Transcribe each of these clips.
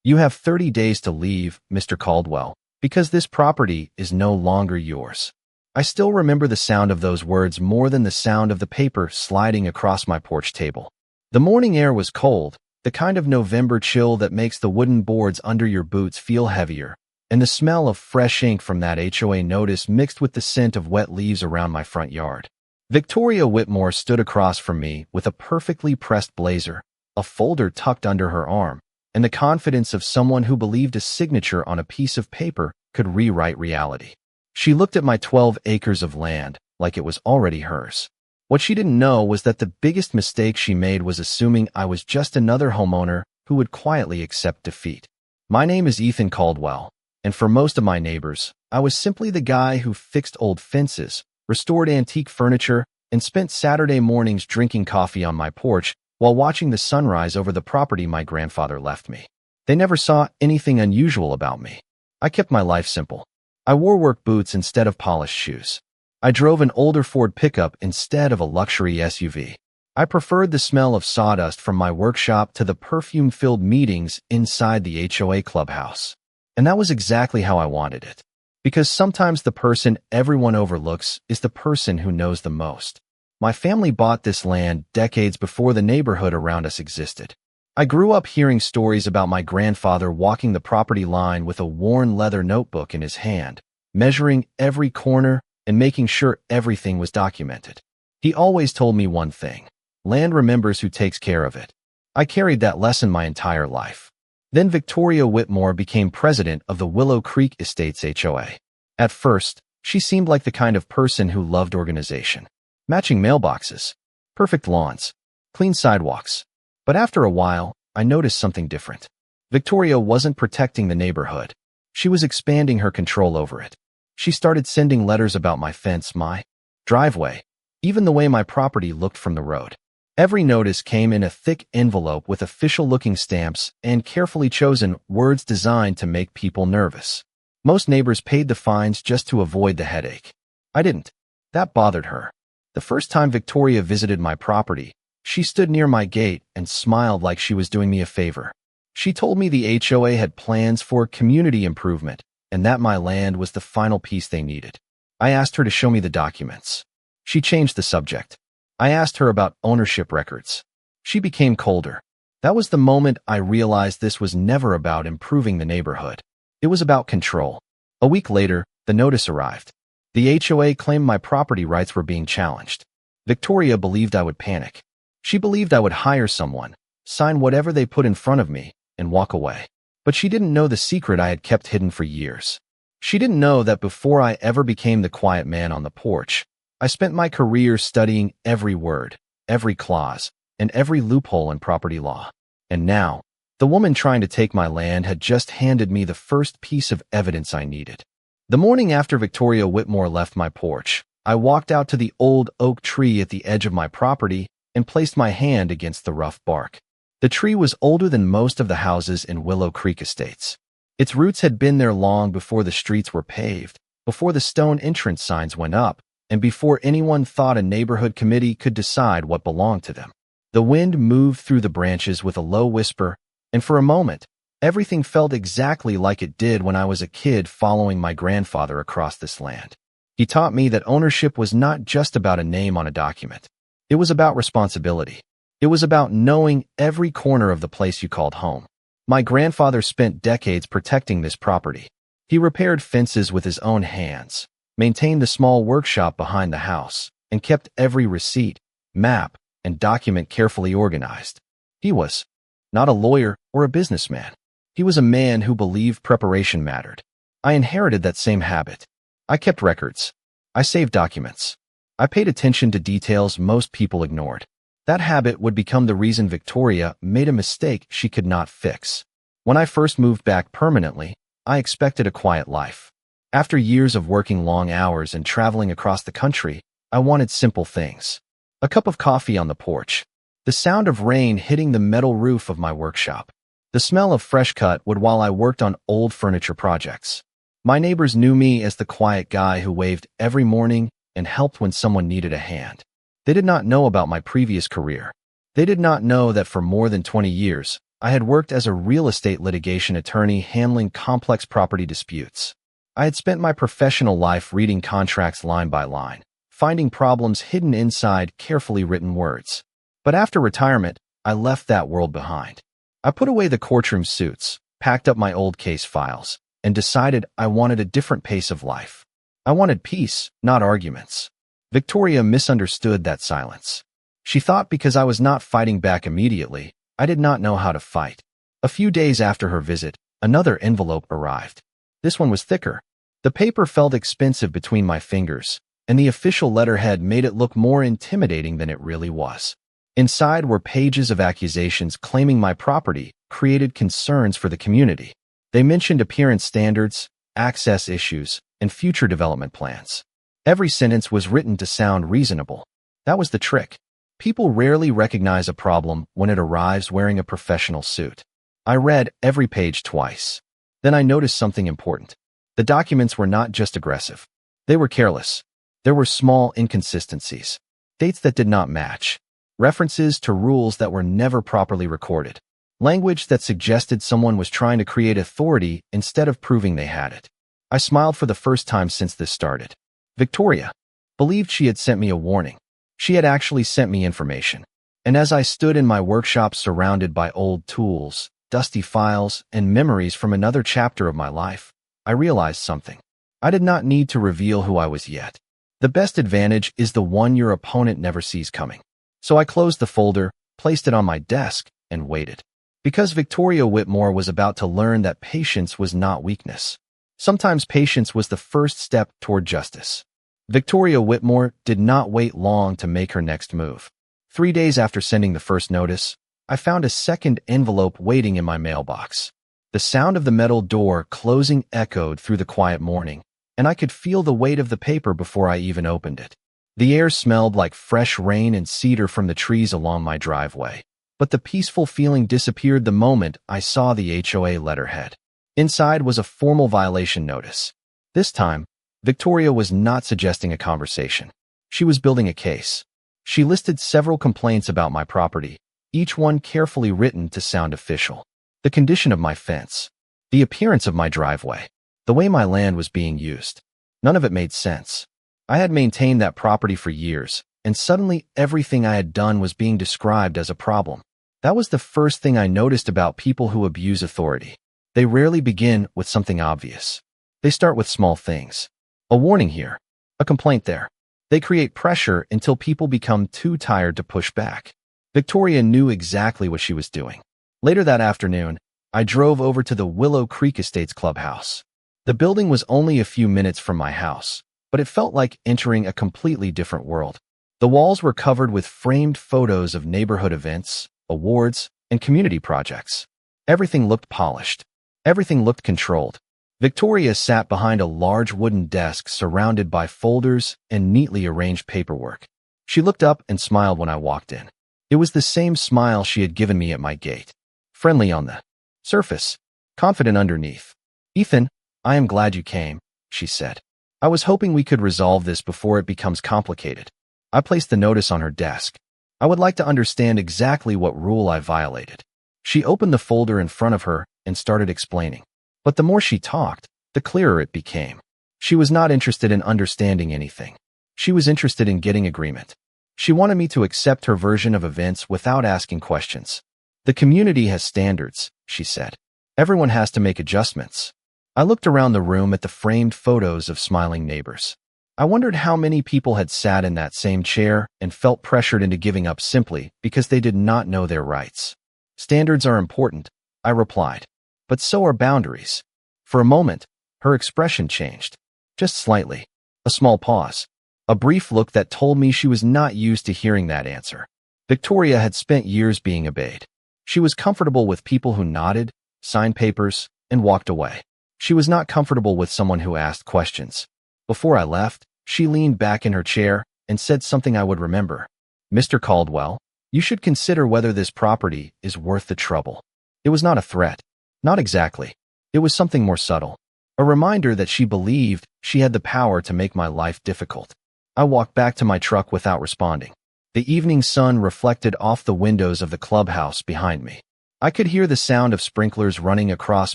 You have 30 days to leave, Mr. Caldwell, because this property is no longer yours. I still remember the sound of those words more than the sound of the paper sliding across my porch table. The morning air was cold, the kind of November chill that makes the wooden boards under your boots feel heavier, and the smell of fresh ink from that HOA notice mixed with the scent of wet leaves around my front yard. Victoria Whitmore stood across from me with a perfectly pressed blazer, a folder tucked under her arm, and the confidence of someone who believed a signature on a piece of paper could rewrite reality. She looked at my 12 acres of land like it was already hers. What she didn't know was that the biggest mistake she made was assuming I was just another homeowner who would quietly accept defeat. My name is Ethan Caldwell, and for most of my neighbors, I was simply the guy who fixed old fences, restored antique furniture, and spent Saturday mornings drinking coffee on my porch while watching the sunrise over the property my grandfather left me. They never saw anything unusual about me. I kept my life simple. I wore work boots instead of polished shoes. I drove an older Ford pickup instead of a luxury SUV. I preferred the smell of sawdust from my workshop to the perfume-filled meetings inside the HOA clubhouse. And that was exactly how I wanted it. Because sometimes the person everyone overlooks is the person who knows the most. My family bought this land decades before the neighborhood around us existed. I grew up hearing stories about my grandfather walking the property line with a worn leather notebook in his hand, measuring every corner and making sure everything was documented. He always told me one thing: land remembers who takes care of it. I carried that lesson my entire life. Then Victoria Whitmore became president of the Willow Creek Estates HOA. At first, she seemed like the kind of person who loved organization. Matching mailboxes, perfect lawns, clean sidewalks. But after a while, I noticed something different. Victoria wasn't protecting the neighborhood. She was expanding her control over it. She started sending letters about my fence, my driveway, even the way my property looked from the road. Every notice came in a thick envelope with official-looking stamps and carefully chosen words designed to make people nervous. Most neighbors paid the fines just to avoid the headache. I didn't. That bothered her. The first time Victoria visited my property, she stood near my gate and smiled like she was doing me a favor. She told me the HOA had plans for community improvement and that my land was the final piece they needed. I asked her to show me the documents. She changed the subject. I asked her about ownership records. She became colder. That was the moment I realized this was never about improving the neighborhood. It was about control. A week later, the notice arrived. The HOA claimed my property rights were being challenged. Victoria believed I would panic. She believed I would hire someone, sign whatever they put in front of me, and walk away. But she didn't know the secret I had kept hidden for years. She didn't know that before I ever became the quiet man on the porch, I spent my career studying every word, every clause, and every loophole in property law. And now, the woman trying to take my land had just handed me the first piece of evidence I needed. The morning after Victoria Whitmore left my porch, I walked out to the old oak tree at the edge of my property and placed my hand against the rough bark. The tree was older than most of the houses in Willow Creek Estates. Its roots had been there long before the streets were paved, before the stone entrance signs went up, and before anyone thought a neighborhood committee could decide what belonged to them. The wind moved through the branches with a low whisper, and for a moment, everything felt exactly like it did when I was a kid following my grandfather across this land. He taught me that ownership was not just about a name on a document. It was about responsibility. It was about knowing every corner of the place you called home. My grandfather spent decades protecting this property. He repaired fences with his own hands, maintained the small workshop behind the house, and kept every receipt, map, and document carefully organized. He was not a lawyer or a businessman. He was a man who believed preparation mattered. I inherited that same habit. I kept records. I saved documents. I paid attention to details most people ignored. That habit would become the reason Victoria made a mistake she could not fix. When I first moved back permanently, I expected a quiet life. After years of working long hours and traveling across the country, I wanted simple things. A cup of coffee on the porch, the sound of rain hitting the metal roof of my workshop, the smell of fresh cut wood while I worked on old furniture projects. My neighbors knew me as the quiet guy who waved every morning and helped when someone needed a hand. They did not know about my previous career. They did not know that for more than 20 years, I had worked as a real estate litigation attorney handling complex property disputes. I had spent my professional life reading contracts line by line, finding problems hidden inside carefully written words. But after retirement, I left that world behind. I put away the courtroom suits, packed up my old case files, and decided I wanted a different pace of life. I wanted peace, not arguments. Victoria misunderstood that silence. She thought because I was not fighting back immediately, I did not know how to fight. A few days after her visit, another envelope arrived. This one was thicker. The paper felt expensive between my fingers, and the official letterhead made it look more intimidating than it really was. Inside were pages of accusations claiming my property created concerns for the community. They mentioned appearance standards, access issues, and future development plans. Every sentence was written to sound reasonable. That was the trick. People rarely recognize a problem when it arrives wearing a professional suit. I read every page twice. Then I noticed something important. The documents were not just aggressive. They were careless. There were small inconsistencies, dates that did not match, references to rules that were never properly recorded, language that suggested someone was trying to create authority instead of proving they had it. I smiled for the first time since this started. Victoria believed she had sent me a warning. She had actually sent me information. And as I stood in my workshop surrounded by old tools, dusty files, and memories from another chapter of my life, I realized something. I did not need to reveal who I was yet. The best advantage is the one your opponent never sees coming. So I closed the folder, placed it on my desk, and waited. Because Victoria Whitmore was about to learn that patience was not weakness. Sometimes patience was the first step toward justice. Victoria Whitmore did not wait long to make her next move. 3 days after sending the first notice, I found a second envelope waiting in my mailbox. The sound of the metal door closing echoed through the quiet morning, and I could feel the weight of the paper before I even opened it. The air smelled like fresh rain and cedar from the trees along my driveway, but the peaceful feeling disappeared the moment I saw the HOA letterhead. Inside was a formal violation notice. This time, Victoria was not suggesting a conversation. She was building a case. She listed several complaints about my property, each one carefully written to sound official. The condition of my fence, the appearance of my driveway, the way my land was being used. None of it made sense. I had maintained that property for years, and suddenly everything I had done was being described as a problem. That was the first thing I noticed about people who abuse authority. They rarely begin with something obvious. They start with small things. A warning here, a complaint there. They create pressure until people become too tired to push back. Victoria knew exactly what she was doing. Later that afternoon, I drove over to the Willow Creek Estates clubhouse. The building was only a few minutes from my house, but it felt like entering a completely different world. The walls were covered with framed photos of neighborhood events, awards, and community projects. Everything looked polished. Everything looked controlled. Victoria sat behind a large wooden desk surrounded by folders and neatly arranged paperwork. She looked up and smiled when I walked in. It was the same smile she had given me at my gate. Friendly on the surface, confident underneath. "Ethan, I am glad you came," she said. "I was hoping we could resolve this before it becomes complicated." I placed the notice on her desk. I would like to understand exactly what rule I violated. She opened the folder in front of her and started explaining. But the more she talked, the clearer it became. She was not interested in understanding anything. She was interested in getting agreement. She wanted me to accept her version of events without asking questions. "The community has standards," she said. "Everyone has to make adjustments." I looked around the room at the framed photos of smiling neighbors. I wondered how many people had sat in that same chair and felt pressured into giving up simply because they did not know their rights. "Standards are important," I replied. "But so are boundaries." For a moment, her expression changed. Just slightly. A small pause. A brief look that told me she was not used to hearing that answer. Victoria had spent years being obeyed. She was comfortable with people who nodded, signed papers, and walked away. She was not comfortable with someone who asked questions. Before I left, she leaned back in her chair and said something I would remember. "Mr. Caldwell, you should consider whether this property is worth the trouble." It was not a threat. Not exactly. It was something more subtle. A reminder that she believed she had the power to make my life difficult. I walked back to my truck without responding. The evening sun reflected off the windows of the clubhouse behind me. I could hear the sound of sprinklers running across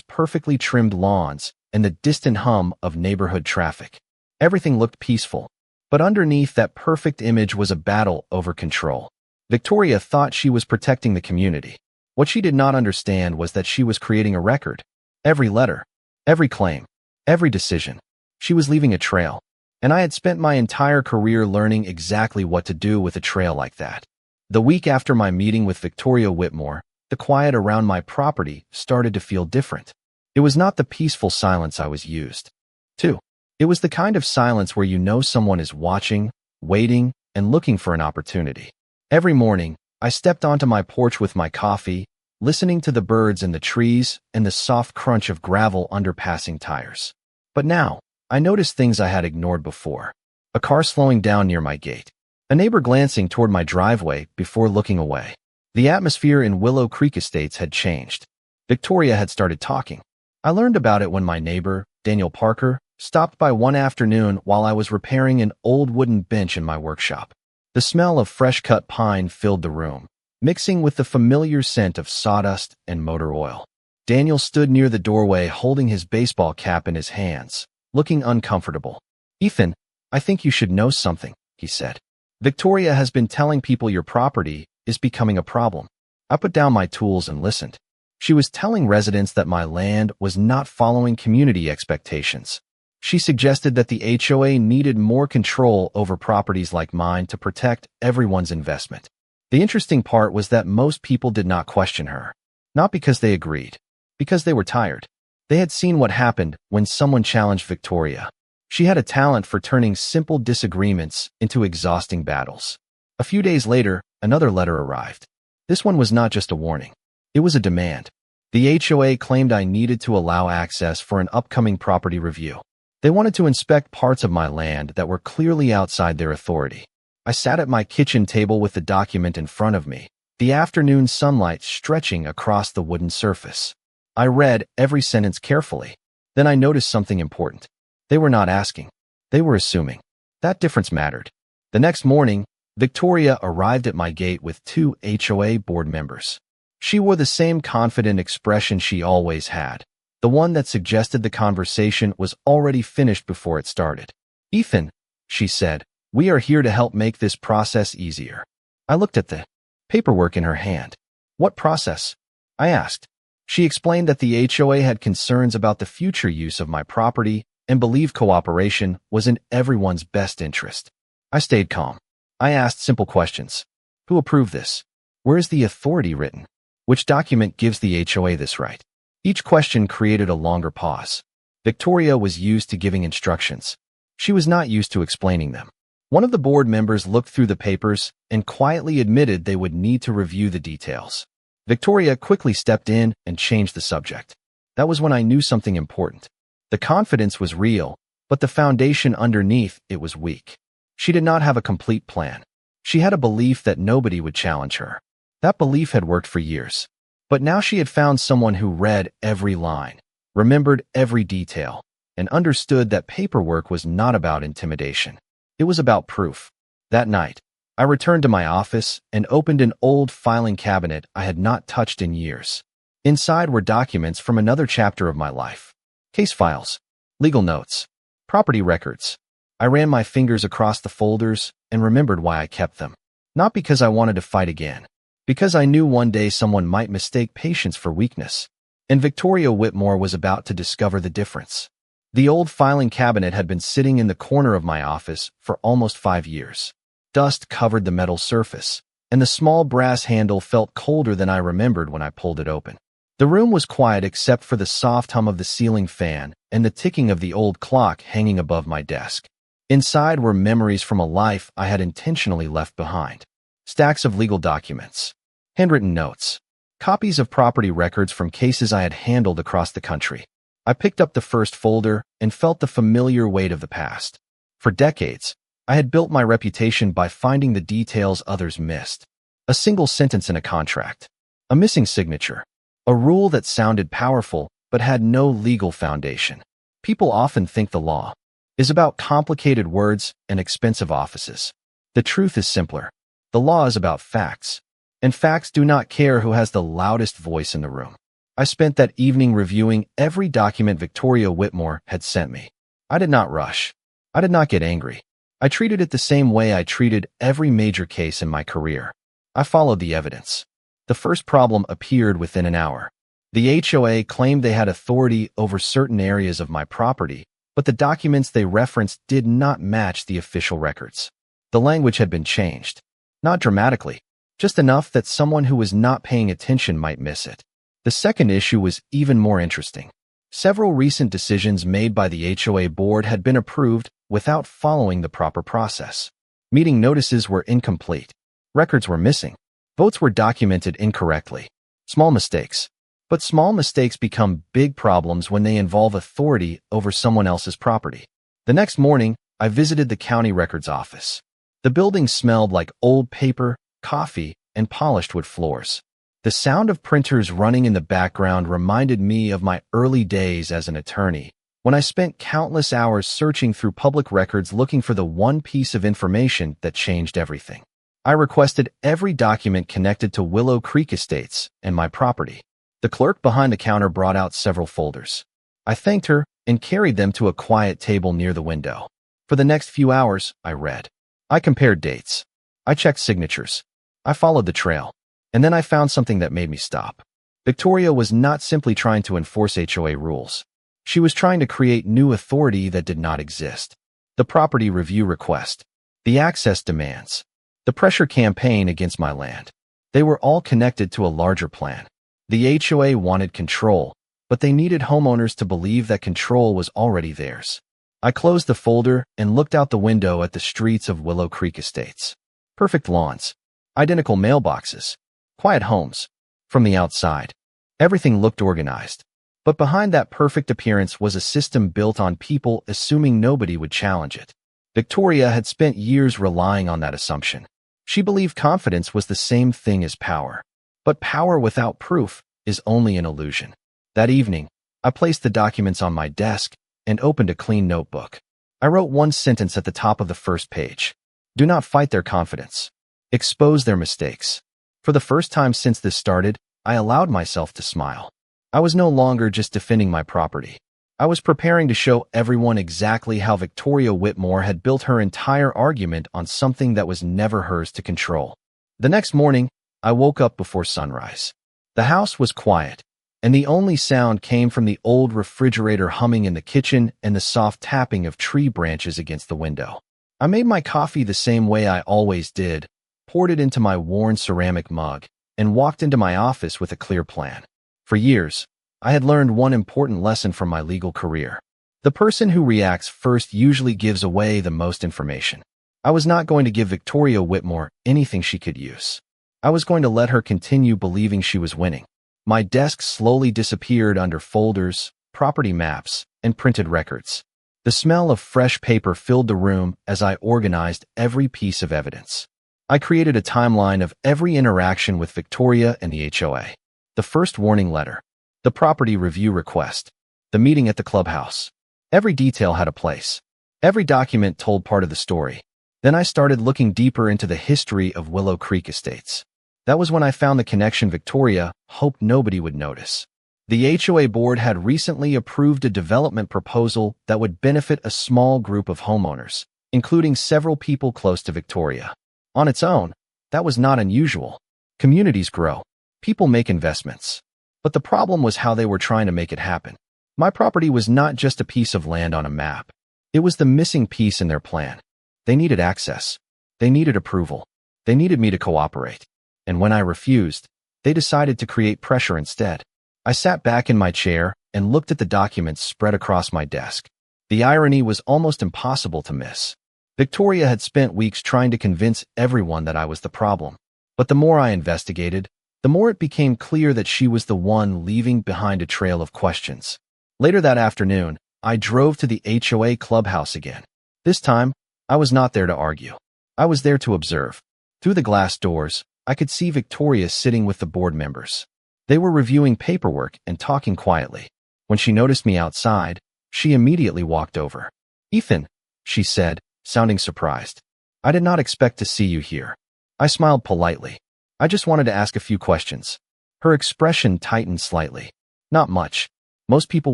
perfectly trimmed lawns and the distant hum of neighborhood traffic. Everything looked peaceful, but underneath that perfect image was a battle over control. Victoria thought she was protecting the community. What she did not understand was that she was creating a record. Every letter, every claim, every decision. She was leaving a trail. And I had spent my entire career learning exactly what to do with a trail like that. The week after my meeting with Victoria Whitmore, the quiet around my property started to feel different. It was not the peaceful silence I was used to. It was the kind of silence where you know someone is watching, waiting, and looking for an opportunity. Every morning, I stepped onto my porch with my coffee, listening to the birds in the trees and the soft crunch of gravel under passing tires. But now, I noticed things I had ignored before. A car slowing down near my gate. A neighbor glancing toward my driveway before looking away. The atmosphere in Willow Creek Estates had changed. Victoria had started talking. I learned about it when my neighbor, Daniel Parker, stopped by one afternoon while I was repairing an old wooden bench in my workshop. The smell of fresh-cut pine filled the room, mixing with the familiar scent of sawdust and motor oil. Daniel stood near the doorway holding his baseball cap in his hands, looking uncomfortable. "Ethan, I think you should know something," he said. "Victoria has been telling people your property is becoming a problem." I put down my tools and listened. She was telling residents that my land was not following community expectations. She suggested that the HOA needed more control over properties like mine to protect everyone's investment. The interesting part was that most people did not question her. Not because they agreed, because they were tired. They had seen what happened when someone challenged Victoria. She had a talent for turning simple disagreements into exhausting battles. A few days later, another letter arrived. This one was not just a warning. It was a demand. The HOA claimed I needed to allow access for an upcoming property review. They wanted to inspect parts of my land that were clearly outside their authority. I sat at my kitchen table with the document in front of me, the afternoon sunlight stretching across the wooden surface. I read every sentence carefully. Then I noticed something important. They were not asking. They were assuming. That difference mattered. The next morning, Victoria arrived at my gate with 2 HOA board members. She wore the same confident expression she always had, the one that suggested the conversation was already finished before it started. "Ethan," she said, "we are here to help make this process easier." I looked at the paperwork in her hand. "What process?" I asked. She explained that the HOA had concerns about the future use of my property and believed cooperation was in everyone's best interest. I stayed calm. I asked simple questions. Who approved this? Where is the authority written? Which document gives the HOA this right? Each question created a longer pause. Victoria was used to giving instructions. She was not used to explaining them. One of the board members looked through the papers and quietly admitted they would need to review the details. Victoria quickly stepped in and changed the subject. That was when I knew something important. The confidence was real, but the foundation underneath it was weak. She did not have a complete plan. She had a belief that nobody would challenge her. That belief had worked for years. But now she had found someone who read every line, remembered every detail, and understood that paperwork was not about intimidation. It was about proof. That night, I returned to my office and opened an old filing cabinet I had not touched in years. Inside were documents from another chapter of my life. Case files, legal notes, property records. I ran my fingers across the folders and remembered why I kept them. Not because I wanted to fight again. Because I knew one day someone might mistake patience for weakness. And Victoria Whitmore was about to discover the difference. The old filing cabinet had been sitting in the corner of my office for almost 5 years. Dust covered the metal surface, and the small brass handle felt colder than I remembered when I pulled it open. The room was quiet except for the soft hum of the ceiling fan and the ticking of the old clock hanging above my desk. Inside were memories from a life I had intentionally left behind. Stacks of legal documents. Handwritten notes. Copies of property records from cases I had handled across the country. I picked up the first folder and felt the familiar weight of the past. For decades, I had built my reputation by finding the details others missed. A single sentence in a contract. A missing signature. A rule that sounded powerful but had no legal foundation. People often think the law is about complicated words and expensive offices. The truth is simpler. The law is about facts. And facts do not care who has the loudest voice in the room. I spent that evening reviewing every document Victoria Whitmore had sent me. I did not rush. I did not get angry. I treated it the same way I treated every major case in my career. I followed the evidence. The first problem appeared within an hour. The HOA claimed they had authority over certain areas of my property, but the documents they referenced did not match the official records. The language had been changed. Not dramatically, just enough that someone who was not paying attention might miss it. The second issue was even more interesting. Several recent decisions made by the HOA board had been approved without following the proper process. Meeting notices were incomplete. Records were missing. Votes were documented incorrectly. Small mistakes. But small mistakes become big problems when they involve authority over someone else's property. The next morning, I visited the county records office. The building smelled like old paper, coffee, and polished wood floors. The sound of printers running in the background reminded me of my early days as an attorney, when I spent countless hours searching through public records looking for the one piece of information that changed everything. I requested every document connected to Willow Creek Estates and my property. The clerk behind the counter brought out several folders. I thanked her and carried them to a quiet table near the window. For the next few hours, I read. I compared dates. I checked signatures. I followed the trail. And then I found something that made me stop. Victoria was not simply trying to enforce HOA rules. She was trying to create new authority that did not exist. The property review request, the access demands, the pressure campaign against my land. They were all connected to a larger plan. The HOA wanted control, but they needed homeowners to believe that control was already theirs. I closed the folder and looked out the window at the streets of Willow Creek Estates. Perfect lawns, identical mailboxes, quiet homes. From the outside, everything looked organized. But behind that perfect appearance was a system built on people assuming nobody would challenge it. Victoria had spent years relying on that assumption. She believed confidence was the same thing as power. But power without proof is only an illusion. That evening, I placed the documents on my desk and opened a clean notebook. I wrote one sentence at the top of the first page. Do not fight their confidence. Expose their mistakes. For the first time since this started, I allowed myself to smile. I was no longer just defending my property. I was preparing to show everyone exactly how Victoria Whitmore had built her entire argument on something that was never hers to control. The next morning, I woke up before sunrise. The house was quiet, and the only sound came from the old refrigerator humming in the kitchen and the soft tapping of tree branches against the window. I made my coffee the same way I always did, poured it into my worn ceramic mug, and walked into my office with a clear plan. For years, I had learned one important lesson from my legal career. The person who reacts first usually gives away the most information. I was not going to give Victoria Whitmore anything she could use. I was going to let her continue believing she was winning. My desk slowly disappeared under folders, property maps, and printed records. The smell of fresh paper filled the room as I organized every piece of evidence. I created a timeline of every interaction with Victoria and the HOA. The first warning letter, the property review request, the meeting at the clubhouse. Every detail had a place. Every document told part of the story. Then I started looking deeper into the history of Willow Creek Estates. That was when I found the connection Victoria hoped nobody would notice. The HOA board had recently approved a development proposal that would benefit a small group of homeowners, including several people close to Victoria. On its own, that was not unusual. Communities grow. People make investments. But the problem was how they were trying to make it happen. My property was not just a piece of land on a map. It was the missing piece in their plan. They needed access. They needed approval. They needed me to cooperate. And when I refused, they decided to create pressure instead. I sat back in my chair and looked at the documents spread across my desk. The irony was almost impossible to miss. Victoria had spent weeks trying to convince everyone that I was the problem. But the more I investigated, the more it became clear that she was the one leaving behind a trail of questions. Later that afternoon, I drove to the HOA clubhouse again. This time, I was not there to argue. I was there to observe. Through the glass doors, I could see Victoria sitting with the board members. They were reviewing paperwork and talking quietly. When she noticed me outside, she immediately walked over. "Ethan," she said, sounding surprised. "I did not expect to see you here." I smiled politely. I just wanted to ask a few questions. Her expression tightened slightly. Not much. Most people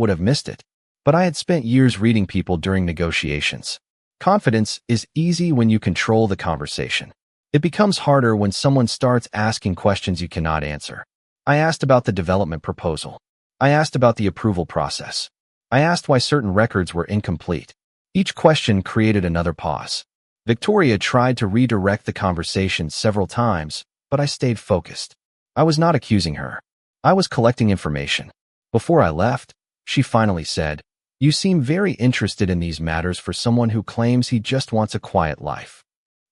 would have missed it. But I had spent years reading people during negotiations. Confidence is easy when you control the conversation. It becomes harder when someone starts asking questions you cannot answer. I asked about the development proposal. I asked about the approval process. I asked why certain records were incomplete. Each question created another pause. Victoria tried to redirect the conversation several times, but I stayed focused. I was not accusing her. I was collecting information. Before I left, she finally said, "You seem very interested in these matters for someone who claims he just wants a quiet life."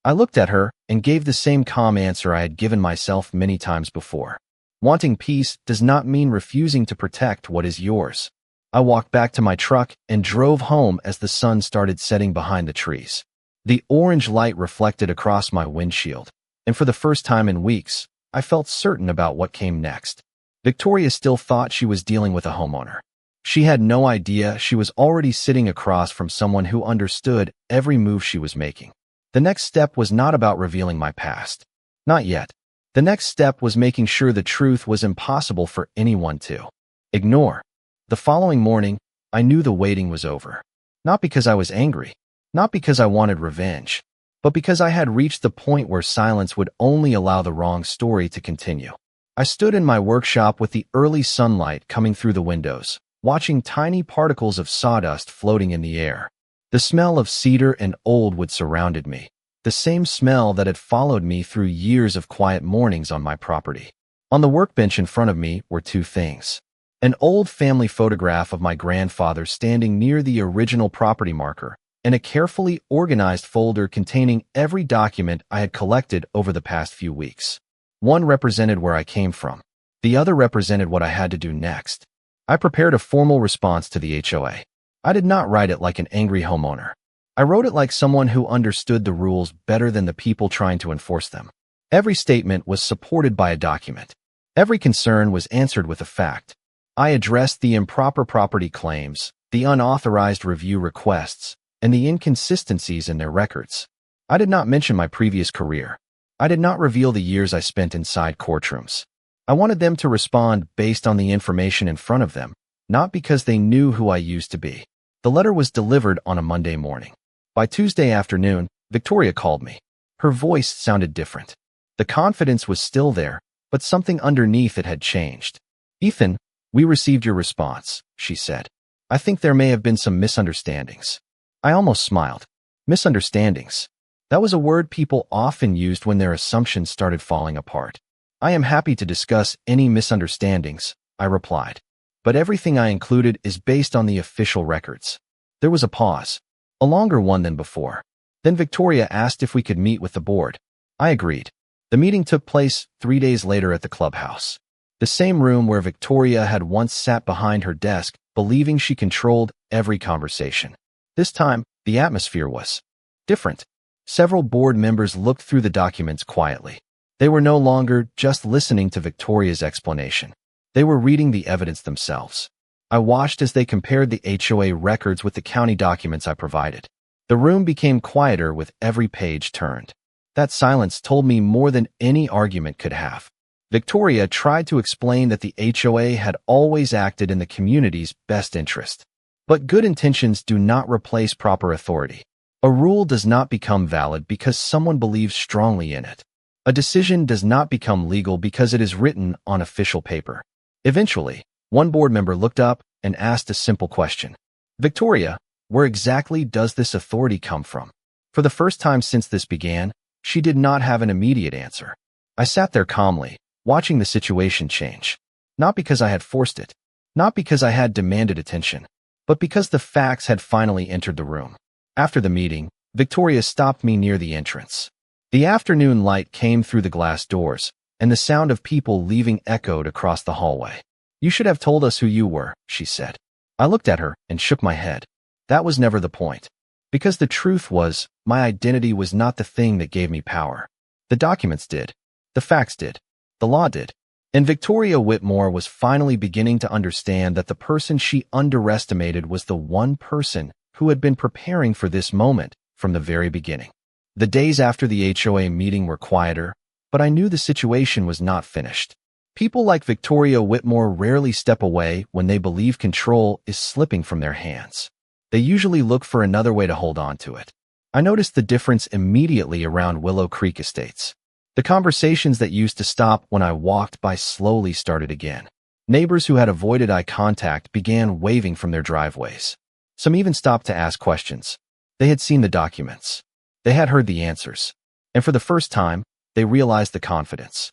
I looked at her and gave the same calm answer I had given myself many times before. Wanting peace does not mean refusing to protect what is yours. I walked back to my truck and drove home as the sun started setting behind the trees. The orange light reflected across my windshield, and for the first time in weeks, I felt certain about what came next. Victoria still thought she was dealing with a homeowner. She had no idea she was already sitting across from someone who understood every move she was making. The next step was not about revealing my past. Not yet. The next step was making sure the truth was impossible for anyone to ignore. The following morning, I knew the waiting was over. Not because I was angry, not because I wanted revenge, but because I had reached the point where silence would only allow the wrong story to continue. I stood in my workshop with the early sunlight coming through the windows, watching tiny particles of sawdust floating in the air. The smell of cedar and old wood surrounded me, the same smell that had followed me through years of quiet mornings on my property. On the workbench in front of me were two things. An old family photograph of my grandfather standing near the original property marker, and a carefully organized folder containing every document I had collected over the past few weeks. One represented where I came from. The other represented what I had to do next. I prepared a formal response to the HOA. I did not write it like an angry homeowner. I wrote it like someone who understood the rules better than the people trying to enforce them. Every statement was supported by a document. Every concern was answered with a fact. I addressed the improper property claims, the unauthorized review requests, and the inconsistencies in their records. I did not mention my previous career. I did not reveal the years I spent inside courtrooms. I wanted them to respond based on the information in front of them, not because they knew who I used to be. The letter was delivered on a Monday morning. By Tuesday afternoon, Victoria called me. Her voice sounded different. The confidence was still there, but something underneath it had changed. "Ethan, we received your response," she said. "I think there may have been some misunderstandings." I almost smiled. Misunderstandings. That was a word people often used when their assumptions started falling apart. "I am happy to discuss any misunderstandings," I replied. "But everything I included is based on the official records." There was a pause, a longer one than before. Then Victoria asked if we could meet with the board. I agreed. The meeting took place 3 days later at the clubhouse. The same room where Victoria had once sat behind her desk, believing she controlled every conversation. This time, the atmosphere was different. Several board members looked through the documents quietly. They were no longer just listening to Victoria's explanation. They were reading the evidence themselves. I watched as they compared the HOA records with the county documents I provided. The room became quieter with every page turned. That silence told me more than any argument could have. Victoria tried to explain that the HOA had always acted in the community's best interest. But good intentions do not replace proper authority. A rule does not become valid because someone believes strongly in it. A decision does not become legal because it is written on official paper. Eventually, one board member looked up and asked a simple question. "Victoria, where exactly does this authority come from?" For the first time since this began, she did not have an immediate answer. I sat there calmly, watching the situation change. Not because I had forced it, not because I had demanded attention, but because the facts had finally entered the room. After the meeting, Victoria stopped me near the entrance. The afternoon light came through the glass doors, and the sound of people leaving echoed across the hallway. "You should have told us who you were," she said. I looked at her and shook my head. That was never the point. Because the truth was, my identity was not the thing that gave me power. The documents did. The facts did. The law did. And Victoria Whitmore was finally beginning to understand that the person she underestimated was the one person who had been preparing for this moment from the very beginning. The days after the HOA meeting were quieter, but I knew the situation was not finished. People like Victoria Whitmore rarely step away when they believe control is slipping from their hands. They usually look for another way to hold on to it. I noticed the difference immediately around Willow Creek Estates. The conversations that used to stop when I walked by slowly started again. Neighbors who had avoided eye contact began waving from their driveways. Some even stopped to ask questions. They had seen the documents. They had heard the answers. And for the first time, they realized the confidence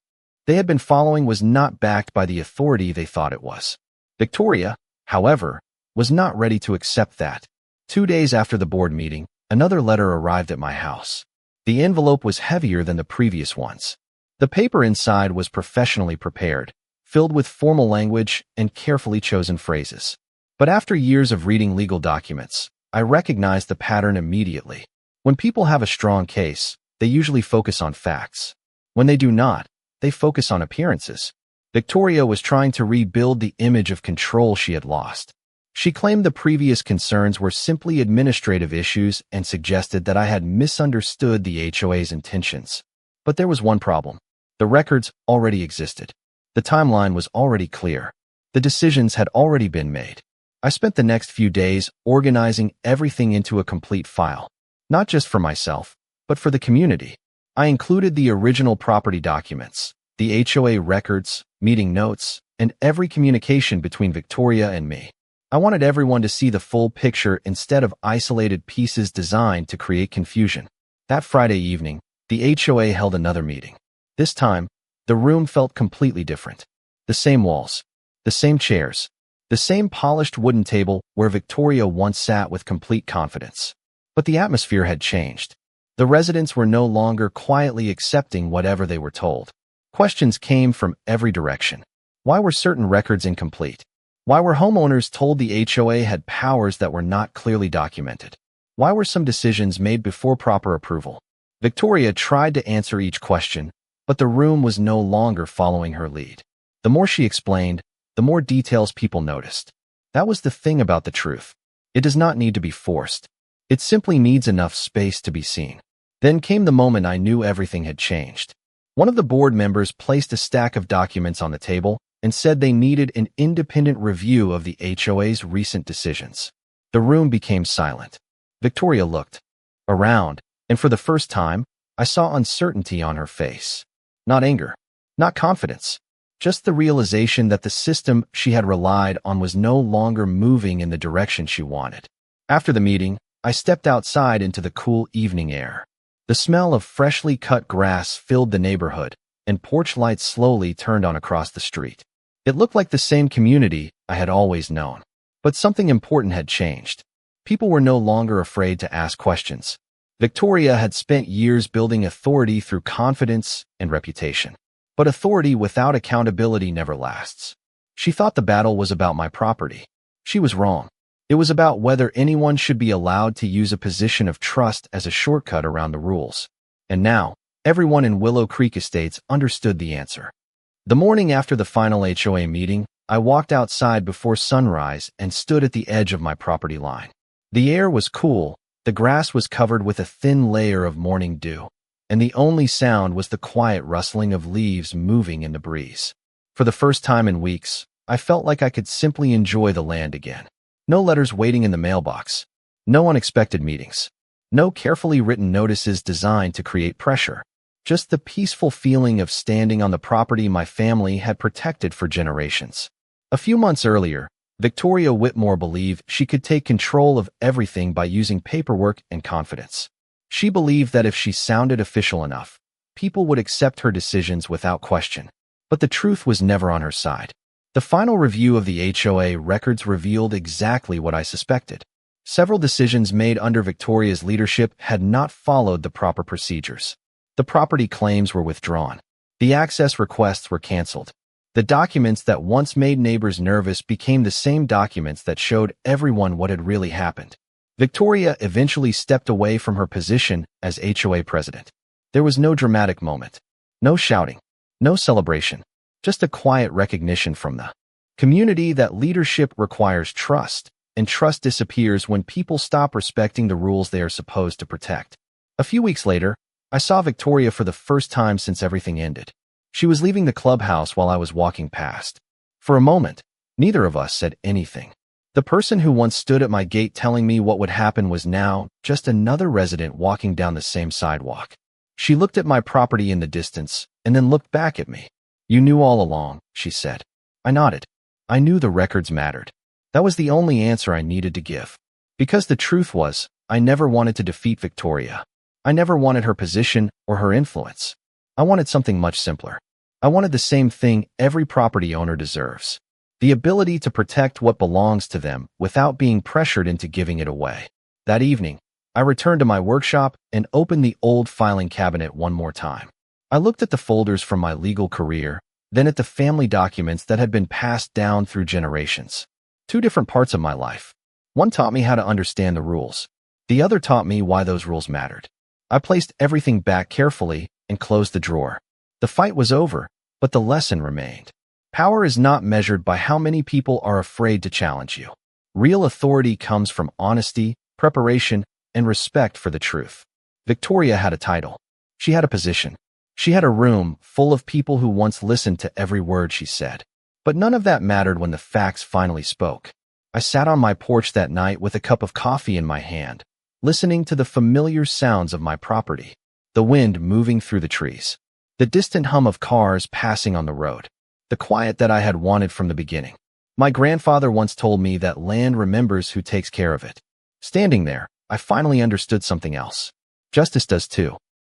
they had been following was not backed by the authority they thought it was. Victoria, however, was not ready to accept that. 2 days after the board meeting, another letter arrived at my house. The envelope was heavier than the previous ones. The paper inside was professionally prepared, filled with formal language and carefully chosen phrases. But after years of reading legal documents, I recognized the pattern immediately. When people have a strong case, they usually focus on facts. When they do not, they focus on appearances. Victoria was trying to rebuild the image of control she had lost. She claimed the previous concerns were simply administrative issues and suggested that I had misunderstood the HOA's intentions. But there was one problem. The records already existed. The timeline was already clear. The decisions had already been made. I spent the next few days organizing everything into a complete file, not just for myself, but for the community. I included the original property documents, the HOA records, meeting notes, and every communication between Victoria and me. I wanted everyone to see the full picture instead of isolated pieces designed to create confusion. That Friday evening, the HOA held another meeting. This time, the room felt completely different. The same walls, the same chairs, the same polished wooden table where Victoria once sat with complete confidence. But the atmosphere had changed. The residents were no longer quietly accepting whatever they were told. Questions came from every direction. Why were certain records incomplete? Why were homeowners told the HOA had powers that were not clearly documented? Why were some decisions made before proper approval? Victoria tried to answer each question, but the room was no longer following her lead. The more she explained, the more details people noticed. That was the thing about the truth. It does not need to be forced. It simply needs enough space to be seen. Then came the moment I knew everything had changed. One of the board members placed a stack of documents on the table and said they needed an independent review of the HOA's recent decisions. The room became silent. Victoria looked around, and for the first time, I saw uncertainty on her face. Not anger, not confidence, just the realization that the system she had relied on was no longer moving in the direction she wanted. After the meeting, I stepped outside into the cool evening air. The smell of freshly cut grass filled the neighborhood, and porch lights slowly turned on across the street. It looked like the same community I had always known. But something important had changed. People were no longer afraid to ask questions. Victoria had spent years building authority through confidence and reputation. But authority without accountability never lasts. She thought the battle was about my property. She was wrong. It was about whether anyone should be allowed to use a position of trust as a shortcut around the rules. And now, everyone in Willow Creek Estates understood the answer. The morning after the final HOA meeting, I walked outside before sunrise and stood at the edge of my property line. The air was cool, the grass was covered with a thin layer of morning dew, and the only sound was the quiet rustling of leaves moving in the breeze. For the first time in weeks, I felt like I could simply enjoy the land again. No letters waiting in the mailbox. No unexpected meetings. No carefully written notices designed to create pressure. Just the peaceful feeling of standing on the property my family had protected for generations. A few months earlier, Victoria Whitmore believed she could take control of everything by using paperwork and confidence. She believed that if she sounded official enough, people would accept her decisions without question. But the truth was never on her side. The final review of the HOA records revealed exactly what I suspected. Several decisions made under Victoria's leadership had not followed the proper procedures. The property claims were withdrawn. The access requests were canceled. The documents that once made neighbors nervous became the same documents that showed everyone what had really happened. Victoria eventually stepped away from her position as HOA president. There was no dramatic moment. No shouting. No celebration. Just a quiet recognition from the community that leadership requires trust, and trust disappears when people stop respecting the rules they are supposed to protect. A few weeks later, I saw Victoria for the first time since everything ended. She was leaving the clubhouse while I was walking past. For a moment, neither of us said anything. The person who once stood at my gate telling me what would happen was now just another resident walking down the same sidewalk. She looked at my property in the distance and then looked back at me. "You knew all along," she said. I nodded. I knew the records mattered. That was the only answer I needed to give. Because the truth was, I never wanted to defeat Victoria. I never wanted her position or her influence. I wanted something much simpler. I wanted the same thing every property owner deserves: the ability to protect what belongs to them without being pressured into giving it away. That evening, I returned to my workshop and opened the old filing cabinet one more time. I looked at the folders from my legal career, then at the family documents that had been passed down through generations. Two different parts of my life. One taught me how to understand the rules. The other taught me why those rules mattered. I placed everything back carefully and closed the drawer. The fight was over, but the lesson remained. Power is not measured by how many people are afraid to challenge you. Real authority comes from honesty, preparation, and respect for the truth. Victoria had a title. She had a position. She had a room full of people who once listened to every word she said. But none of that mattered when the facts finally spoke. I sat on my porch that night with a cup of coffee in my hand, listening to the familiar sounds of my property. The wind moving through the trees. The distant hum of cars passing on the road. The quiet that I had wanted from the beginning. My grandfather once told me that land remembers who takes care of it. Standing there, I finally understood something else. Justice does too.